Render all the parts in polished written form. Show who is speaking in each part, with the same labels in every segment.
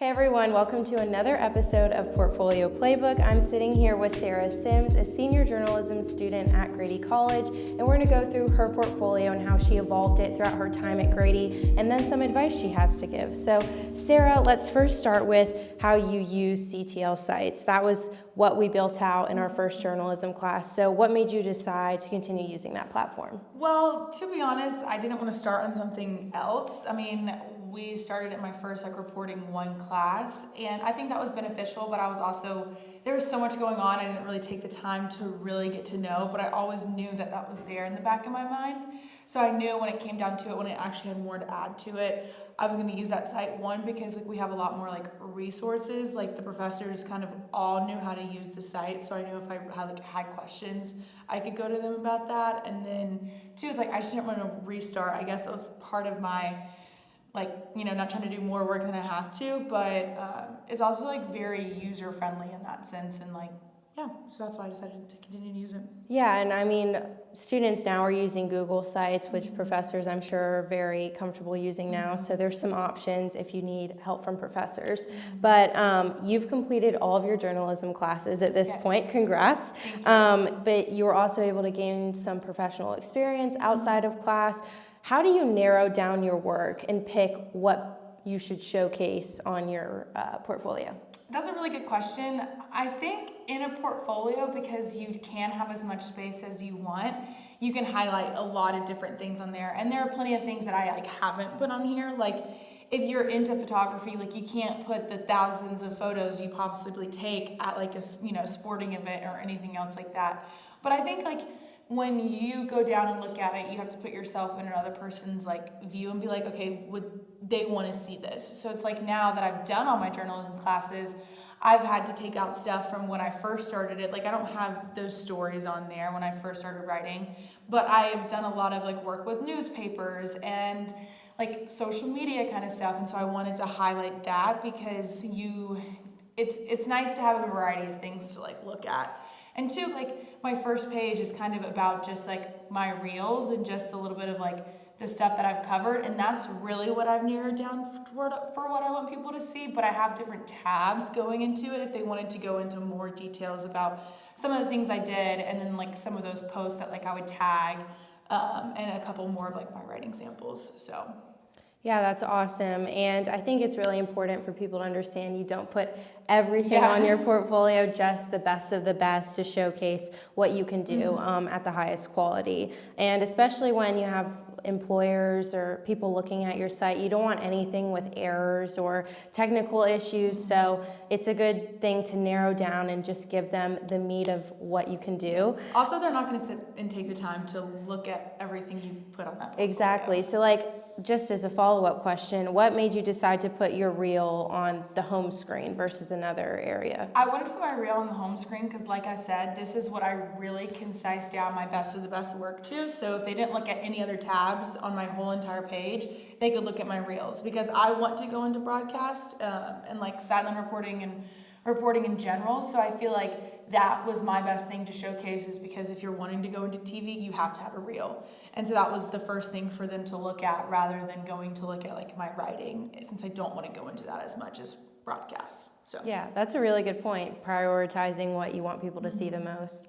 Speaker 1: Hey everyone, welcome to another episode of Portfolio Playbook. I'm sitting here with Sarah Sims, a senior journalism student at Grady College, and we're going to go through her portfolio and how she evolved it throughout her time at Grady, and then some advice she has to give. So Sarah, let's first start with how you use CTL sites. That was what we built out in our first journalism class. So what made you decide to continue using that platform?
Speaker 2: Well, to be honest, I didn't want to start on something else. We started at my first reporting one class, and I think that was beneficial, but there was so much going on, I didn't really take the time to really get to know, but I always knew that was there in the back of my mind. So I knew when it came down to it, when I actually had more to add to it, I was going to use that site, one, because we have a lot more resources, the professors kind of all knew how to use the site, so I knew if I had questions, I could go to them about that. And then two, is I just didn't want to restart. I guess that was part of my not trying to do more work than I have to, but it's also very user friendly in that sense, and so that's why I decided to continue to use it.
Speaker 1: Yeah, and students now are using Google Sites, which professors I'm sure are very comfortable using now, so there's some options if you need help from professors. But you've completed all of your journalism classes at this point, congrats. But you were also able to gain some professional experience outside of class. How do you narrow down your work and pick what you should showcase on your portfolio?
Speaker 2: That's a really good question. I think in a portfolio, because you can have as much space as you want, you can highlight a lot of different things on there. And there are plenty of things that I haven't put on here. If you're into photography, you can't put the thousands of photos you possibly take at a sporting event or anything else like that. But I think when you go down and look at it, you have to put yourself in another person's view and be okay, would they want to see this? So it's now that I've done all my journalism classes, I've had to take out stuff from when I first started it. I don't have those stories on there when I first started writing, but I have done a lot of work with newspapers and social media kind of stuff. And so I wanted to highlight that because it's nice to have a variety of things to look at. And two, my first page is kind of about just my reels and just a little bit of the stuff that I've covered, and that's really what I've narrowed down for what I want people to see. But I have different tabs going into it if they wanted to go into more details about some of the things I did, and then some of those posts that I would tag, and a couple more of my writing samples. So.
Speaker 1: Yeah, that's awesome. And I think it's really important for people to understand you don't put everything on your portfolio, just the best of the best to showcase what you can do at the highest quality. And especially when you have employers or people looking at your site, you don't want anything with errors or technical issues. So it's a good thing to narrow down and just give them the meat of what you can do.
Speaker 2: Also, they're not going to sit and take the time to look at everything you put on that portfolio.
Speaker 1: Exactly. So just as a follow-up question, what made you decide to put your reel on the home screen versus another area?
Speaker 2: I wanted to put my reel on the home screen because, like I said, this is what I really concise down my best of the best work to. So if they didn't look at any other tabs on my whole entire page, they could look at my reels, because I want to go into broadcast and sideline reporting and reporting in general. So I feel that was my best thing to showcase, is because if you're wanting to go into TV, you have to have a reel. And so that was the first thing for them to look at, rather than going to look at my writing, since I don't want to go into that as much as broadcast. So
Speaker 1: yeah, that's a really good point, prioritizing what you want people to see the most.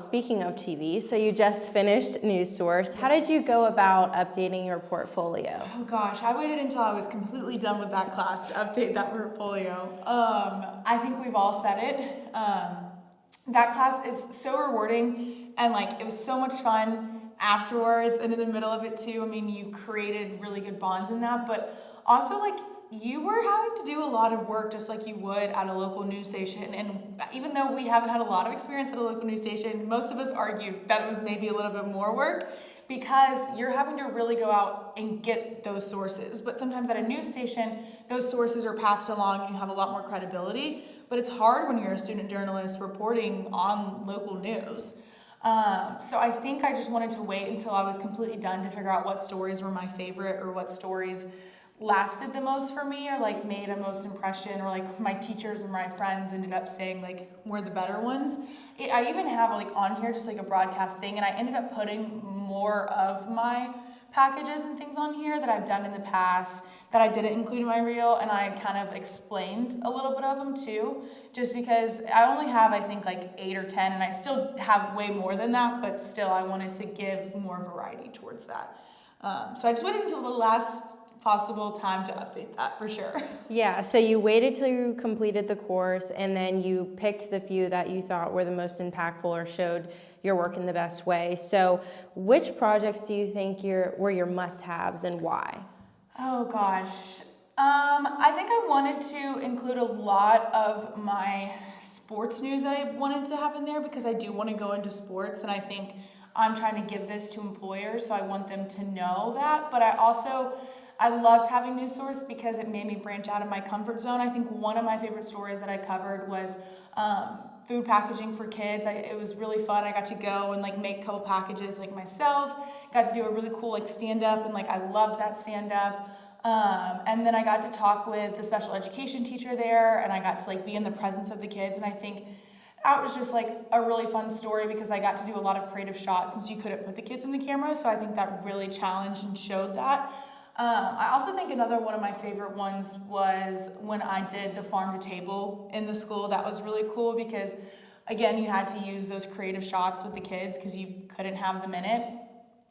Speaker 1: Speaking of TV, so you just finished News Source. How did you go about updating your portfolio?
Speaker 2: Oh gosh, I waited until I was completely done with that class to update that portfolio. I think we've all said it. That class is so rewarding, and it was so much fun afterwards and in the middle of it too. You created really good bonds in that, but also you were having to do a lot of work just like you would at a local news station. And even though we haven't had a lot of experience at a local news station, most of us argue that it was maybe a little bit more work, because you're having to really go out and get those sources. But sometimes at a news station, those sources are passed along and you have a lot more credibility. But it's hard when you're a student journalist reporting on local news. So I think I just wanted to wait until I was completely done to figure out what stories were my favorite, or what stories lasted the most for me, or made a most impression, or my teachers or my friends ended up saying were the better ones. I even have on here just a broadcast thing, and I ended up putting more of my packages and things on here that I've done in the past that I didn't include in my reel, and I kind of explained a little bit of them too, just because I only have, I think, like 8 or 10, and I still have way more than that, but still I wanted to give more variety towards that. So I just waited until the last possible time to update that for sure.
Speaker 1: Yeah, so you waited till you completed the course, and then you picked the few that you thought were the most impactful or showed your work in the best way. So which projects do you think were your must-haves, and why?
Speaker 2: Oh gosh. I think I wanted to include a lot of my sports news that I wanted to have in there, because I do want to go into sports, and I think I'm trying to give this to employers, so I want them to know that. But I loved having News Source because it made me branch out of my comfort zone. I think one of my favorite stories that I covered was food packaging for kids. It was really fun. I got to go and like make a couple packages like myself. Got to do a really cool like stand up, and like I loved that stand up. And then I got to talk with the special education teacher there, and I got to like be in the presence of the kids. And I think that was just like a really fun story because I got to do a lot of creative shots since you couldn't put the kids in the camera. So I think that really challenged and showed that. I also think another one of my favorite ones was when I did the farm to table in the school. That was really cool because, again, you had to use those creative shots with the kids because you couldn't have them in it.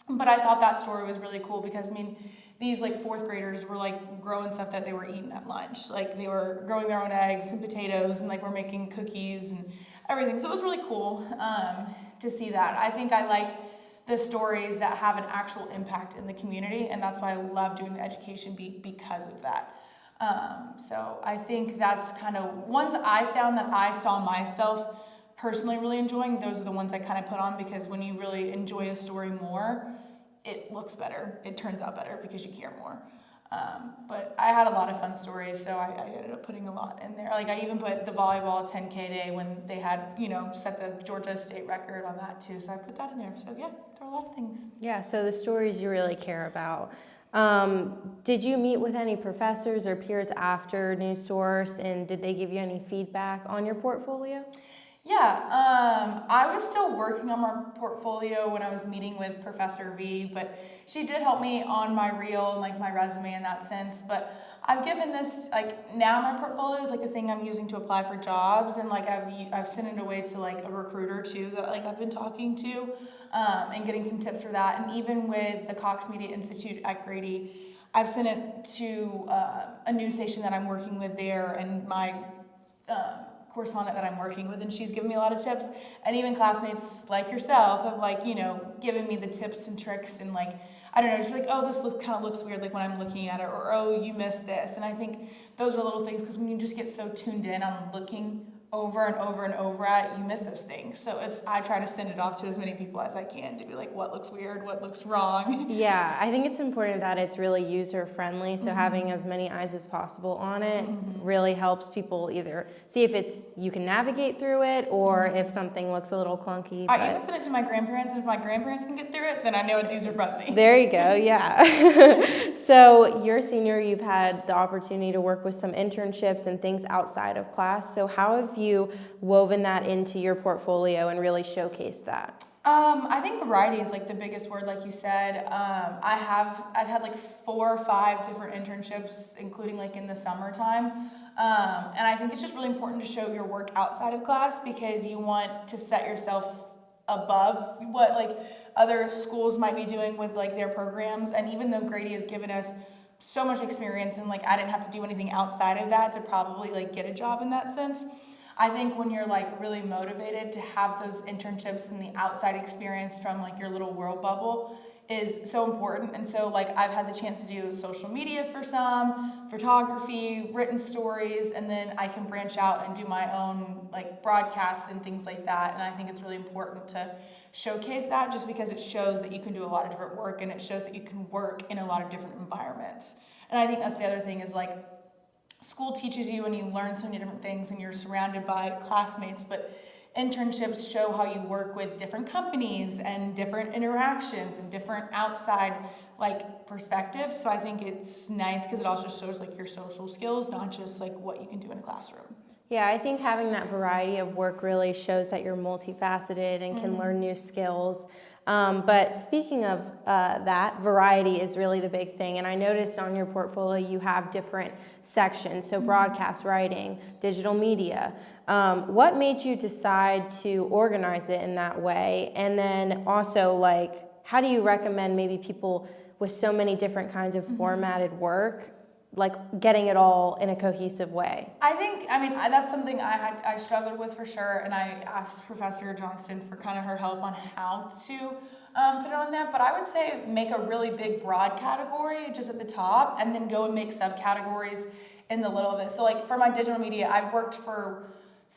Speaker 2: But I thought that story was really cool because, I mean, these like fourth graders were like growing stuff that they were eating at lunch. Like they were growing their own eggs and potatoes, and like we're making cookies and everything. So it was really cool to see that. I think I like the stories that have an actual impact in the community, and that's why I love doing the education beat because of that. So I think that's kind of ones I found that I saw myself personally really enjoying. Those are the ones I kind of put on because when you really enjoy a story more, it looks better. It turns out better because you care more. But I had a lot of fun stories, so I ended up putting a lot in there. Like I even put the volleyball 10K day when they had, set the Georgia state record on that too. So I put that in there. So yeah, there are a lot of things.
Speaker 1: Yeah, so the stories you really care about. Did you meet with any professors or peers after News Source, and did they give you any feedback on your portfolio?
Speaker 2: Yeah, I was still working on my portfolio when I was meeting with Professor V, but she did help me on my reel and like my resume in that sense. But I've given this, like now my portfolio is like the thing I'm using to apply for jobs, and like I've sent it away to like a recruiter too that like I've been talking to and getting some tips for that. And even with the Cox Media Institute at Grady, I've sent it to a news station that I'm working with there, and my correspondent that I'm working with, and she's given me a lot of tips, and even classmates like yourself have like given me the tips and tricks, and like I don't know, just like, oh, this kind of looks weird like when I'm looking at it, or oh, you missed this. And I think those are little things because when you just get so tuned in on looking over and over and over at, you miss those things. So I try to send it off to as many people as I can to be like, what looks weird, what looks wrong.
Speaker 1: Yeah, I think it's important that it's really user friendly. So having as many eyes as possible on it really helps people either see if you can navigate through it, or if something looks a little clunky.
Speaker 2: I even send it to my grandparents. If my grandparents can get through it, then I know it's user friendly.
Speaker 1: There you go, yeah. So you're a senior, you've had the opportunity to work with some internships and things outside of class. So how have you woven that into your portfolio and really showcased that?
Speaker 2: I think variety is like the biggest word, like you said. I've had like 4 or 5 different internships, including like in the summertime. And I think it's just really important to show your work outside of class because you want to set yourself above what like other schools might be doing with like their programs. And even though Grady has given us so much experience and like I didn't have to do anything outside of that to probably like get a job in that sense, I think when you're like really motivated to have those internships and the outside experience from like your little world bubble is so important. And so like I've had the chance to do social media for some, photography, written stories, and then I can branch out and do my own like broadcasts and things like that. And I think it's really important to showcase that just because it shows that you can do a lot of different work, and it shows that you can work in a lot of different environments. And I think that's the other thing is like school teaches you and you learn so many different things and you're surrounded by classmates, but internships show how you work with different companies and different interactions and different outside like perspectives. So I think it's nice because it also shows like your social skills, not just like what you can do in a classroom.
Speaker 1: Yeah, I think having that variety of work really shows that you're multifaceted and can learn new skills. But speaking of that, variety is really the big thing. And I noticed on your portfolio you have different sections, so broadcast, writing, digital media. What made you decide to organize it in that way? And then also, like, how do you recommend maybe people with so many different kinds of formatted work, like getting it all in a cohesive way?
Speaker 2: That's something I struggled with for sure, and I asked Professor Johnston for kind of her help on how to put it on that. But I would say make a really big broad category just at the top, and then go and make subcategories in the little of it. So like for my digital media, I've worked for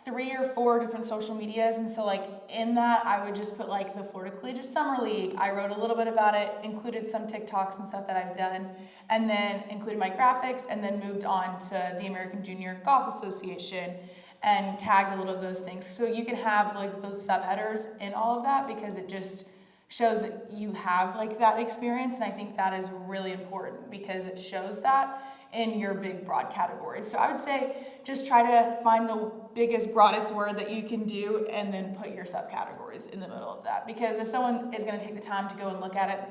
Speaker 2: 3 or 4 different social medias, and so like in that I would just put like the Florida Collegiate Summer League. I wrote a little bit about it, included some TikToks and stuff that I've done, and then included my graphics, and then moved on to the American Junior Golf Association and tagged a little of those things. So you can have like those subheaders in all of that, because it just shows that you have like that experience, and I think that is really important because it shows that in your big broad categories. So I would say just try to find the biggest, broadest word that you can do, and then put your subcategories in the middle of that. Because if someone is going to take the time to go and look at it,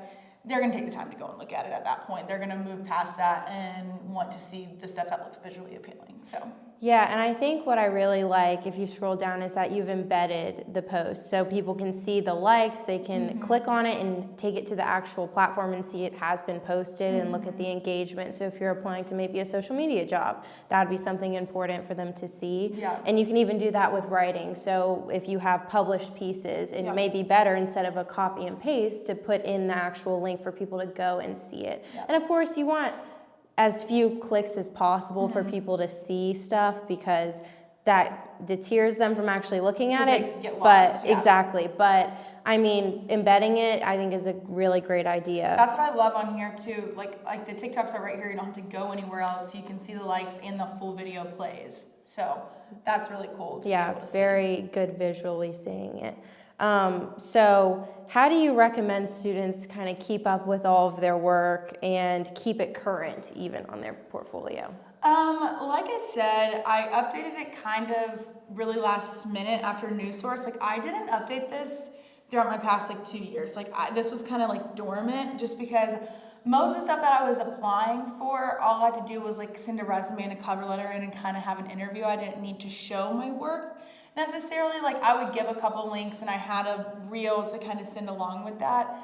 Speaker 2: they're going to take the time to go and look at it at that point. They're going to move past that and want to see the stuff that looks visually appealing. So
Speaker 1: yeah, and I think what I really like, if you scroll down, is that you've embedded the post so people can see the likes, they can click on it and take it to the actual platform and see it has been posted and look at the engagement. So if you're applying to maybe a social media job, that would be something important for them to see.
Speaker 2: Yeah.
Speaker 1: And you can even do that with writing. So if you have published pieces, it may be better, instead of a copy and paste, to put in the actual link for people to go and see it.
Speaker 2: Yeah.
Speaker 1: And of course, you want as few clicks as possible for people to see stuff, because that deters them from actually looking at it.
Speaker 2: They get lost,
Speaker 1: but exactly. But I mean, embedding it, I think, is a really great idea.
Speaker 2: That's what I love on here too. Like the TikToks are right here. You don't have to go anywhere else. You can see the likes and the full video plays. So that's really cool. To be able to see.
Speaker 1: Very good visually seeing it. So how do you recommend students kind of keep up with all of their work and keep it current even on their portfolio?
Speaker 2: Like I said, I updated it kind of really last minute after News Source. Like I didn't update this throughout my past like 2 years. Like this was kind of like dormant, just because most of the stuff that I was applying for, all I had to do was like send a resume and a cover letter in and kind of have an interview. I didn't need to show my work necessarily. Like I would give a couple links, and I had a reel to kind of send along with that.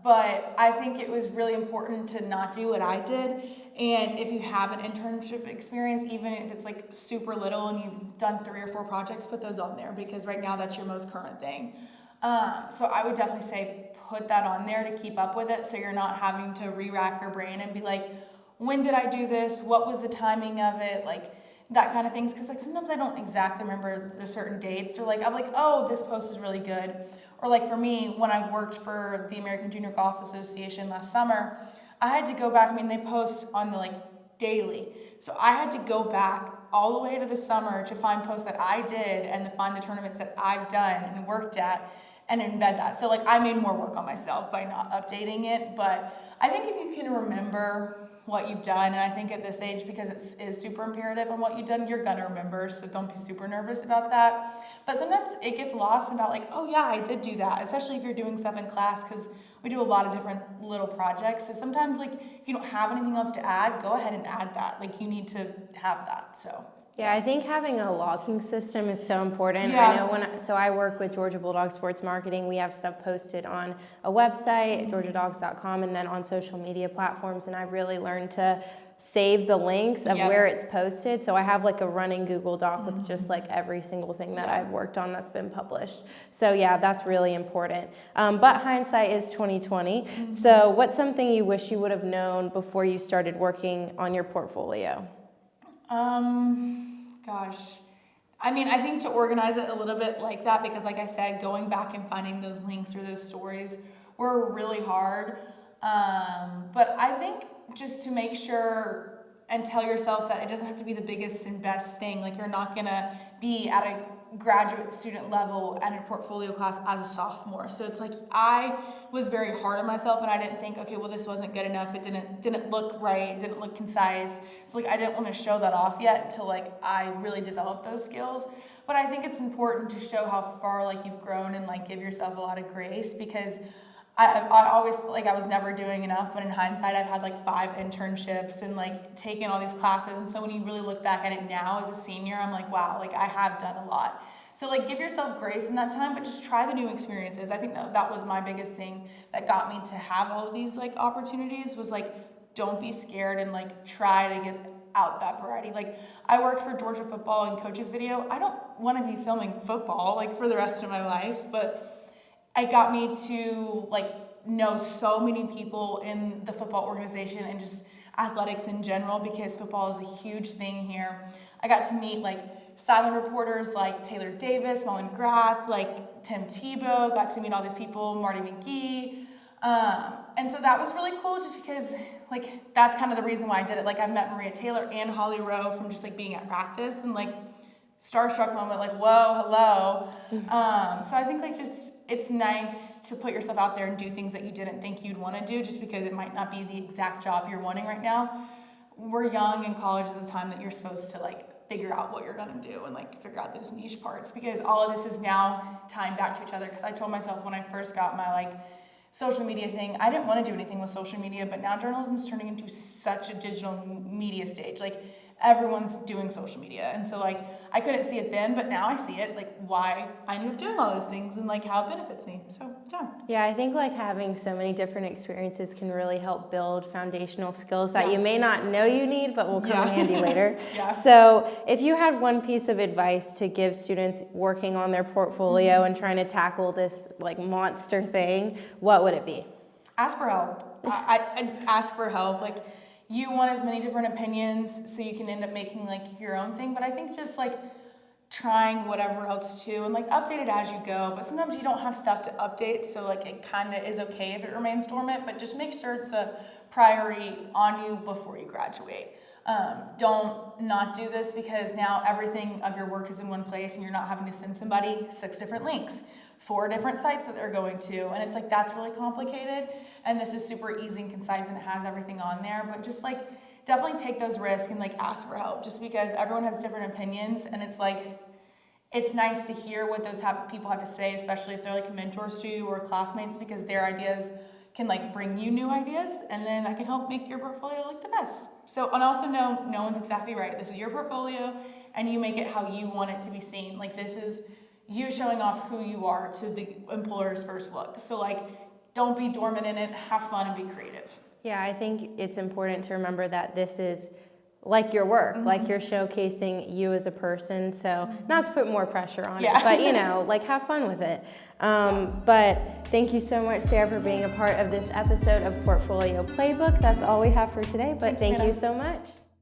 Speaker 2: But I think it was really important to not do what I did. And if you have an internship experience, even if it's like super little and you've done 3 or 4 projects, put those on there, because right now that's your most current thing. So I would definitely say put that on there to keep up with it, so you're not having to re-rack your brain and be like, when did I do this? What was the timing of it? Like that kind of things. Because like sometimes I don't exactly remember the certain dates, or like I'm like, oh, this post is really good. Or like for me, when I worked for the American Junior Golf Association last summer, I had to go back. I mean, they post on the like daily, so I had to go back all the way to the summer to find posts that I did and to find the tournaments that I've done and worked at and embed that. So like I made more work on myself by not updating it. But I think if you can remember what you've done, and I think at this age, because it is super imperative on what you've done, you're gonna remember, so don't be super nervous about that. But sometimes it gets lost about like, oh yeah, I did do that, especially if you're doing stuff in class, because we do a lot of different little projects. So sometimes like if you don't have anything else to add, go ahead and add that. Like you need to have that. So
Speaker 1: yeah, I think having a logging system is so important.
Speaker 2: Yeah.
Speaker 1: I know I work with Georgia Bulldog Sports Marketing. We have stuff posted on a website, georgiadogs.com, and then on social media platforms. And I've really learned to save the links of where it's posted. So I have like a running Google Doc with just like every single thing that I've worked on that's been published. So yeah, that's really important. But hindsight is 2020. So what's something you wish you would have known before you started working on your portfolio?
Speaker 2: Gosh. I mean, I think to organize it a little bit like that, because like I said, going back and finding those links or those stories were really hard. But I think just to make sure and tell yourself that it doesn't have to be the biggest and best thing. Like you're not gonna be at a graduate student level at a portfolio class as a sophomore. So it's like I was very hard on myself, and I didn't think, okay, well, this wasn't good enough. It didn't look right. It didn't look concise. So like I didn't want to show that off yet until like I really developed those skills. but I think it's important to show how far like you've grown and like give yourself a lot of grace, because I always felt like I was never doing enough, but in hindsight I've had like 5 internships and like taken all these classes, and so when you really look back at it now as a senior, I'm like, wow, like I have done a lot. So like give yourself grace in that time, but just try the new experiences. I think that was my biggest thing that got me to have all of these like opportunities, was like, don't be scared and like try to get out that variety. Like I worked for Georgia football and coaches video. I don't want to be filming football like for the rest of my life, but it got me to like know so many people in the football organization and just athletics in general, because football is a huge thing here. I got to meet like sideline reporters like Taylor Davis, Mullen Grath, like Tim Tebow, got to meet all these people, Marty McGee. And so that was really cool, just because like that's kind of the reason why I did it. Like I've met Maria Taylor and Holly Rowe from just like being at practice, and like starstruck moment, like whoa, hello. So I think like just it's nice to put yourself out there and do things that you didn't think you'd want to do, just because it might not be the exact job you're wanting right now. We're young, and college is the time that you're supposed to like figure out what you're gonna do and like figure out those niche parts, because all of this is now tying back to each other. Because I told myself when I first got my like social media thing, I didn't want to do anything with social media, but now journalism is turning into such a digital media stage. Like everyone's doing social media, and so like I couldn't see it then, but now I see it, like why I ended up doing all those things and like how it benefits me. So
Speaker 1: yeah, I think like having so many different experiences can really help build foundational skills that you may not know you need, but will come in handy later. So if you had one piece of advice to give students working on their portfolio and trying to tackle this like monster thing, what would it be?
Speaker 2: Ask for help. I ask for help. Like you want as many different opinions, so you can end up making like your own thing. But I think just like trying whatever else too, and like update it as you go. But sometimes you don't have stuff to update, so like it kind of is okay if it remains dormant. But just make sure it's a priority on you before you graduate. Don't not do this, because now everything of your work is in one place, and you're not having to send somebody 6 different links, 4 different sites that they're going to, and it's like that's really complicated. And this is super easy and concise, and it has everything on there. But just like definitely take those risks and like ask for help, just because everyone has different opinions, and it's like it's nice to hear what those people have to say, especially if they're like mentors to you or classmates, because their ideas can like bring you new ideas, and then that can help make your portfolio look the best. So, and also know no one's exactly right. This is your portfolio, and you make it how you want it to be seen. Like this is you showing off who you are to the employer's first look. So like don't be dormant in it, have fun and be creative.
Speaker 1: Yeah, I think it's important to remember that this is like your work, like you're showcasing you as a person. So not to put more pressure on it, but you know, like have fun with it. But thank you so much, Sarah, for being a part of this episode of Portfolio Playbook. That's all we have for today, but thank you so much.